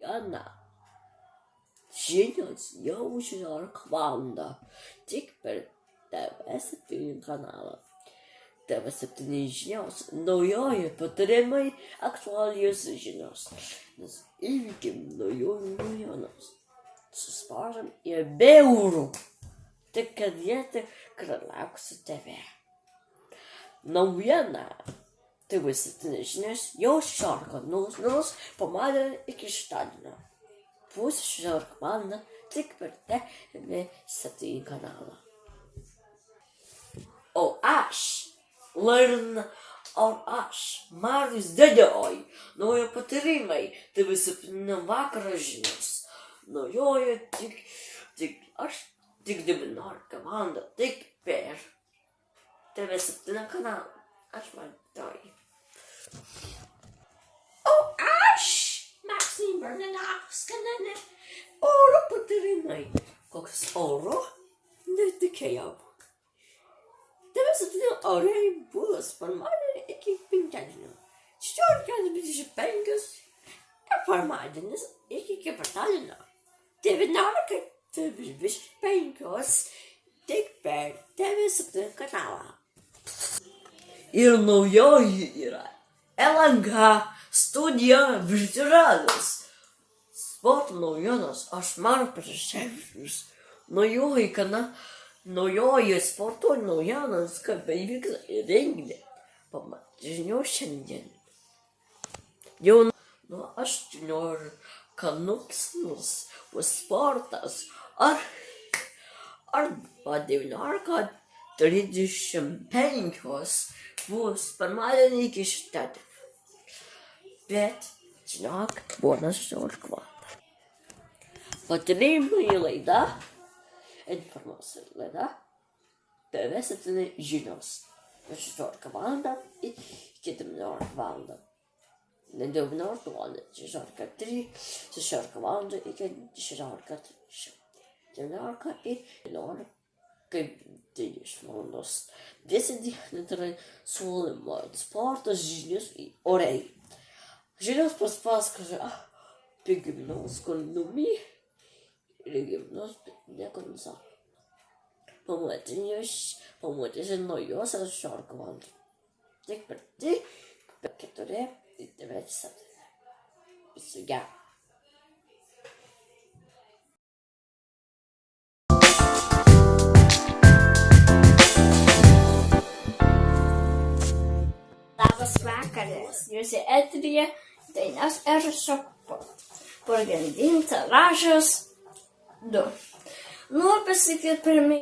naujiena. Žinios jau 16 val. Tik per TV7 kanalą. TV7 žinios, naujoji patarimai, aktualijos žinios. Nes įvykim naujienos. Suspaudžiam ir be eurų. Tik kad jie tikrai lauks TV. Naujiena. TV7 žinios jau 16:00 pamatė iki šeštadienio. Pusę 16 val. Tik per TV7 kanalą. O aš, Marius Dėdėoj, naujo patarimai, TV7 vakaro žinios. Naujojo tik 19 val. Tik per TV7 kanalą. Aš matau. O aš, Maksim Bernardauskienė, oro patarimai. Koks oro? Netikėjau. TV7 orai bus pirmadienį iki penktadienio. 16:25 ir pirmadienis iki ketvirtadienio. 19:25 tik per TV7 kanalą. Ir naujoji yra LNG studija virtualus. Sporto naujienos, aš Marius Praževičius. Naujoji sporto naujienos, kad įvyks renginį. Žinios šiandien. Jau nuo 18:00 bus sportas. Arba 19:35 bus pirmadienį iki šeštadienio. Bet, žinok, būna 16 val. Patarimai laida, informacija laida, TV7 žinios. 16 val. Iki 17 val. Ne 19 val. 16:03, 16 val. Iki 16:30. 19 ir 19:30 val. Visą dieną transliuojama sportas, žinios ir orai. Žinios pasakoja apie gimnos ekonomiją ir gimnos nieko nesako. Pamatysi naujosios 16 val. Tik per 4 ir TV7. Viso gero. Labas vakaras, jūsų eteryje dainos Eroso pagrindinis tiražas 2. Noriu pasakyti pirmiausia.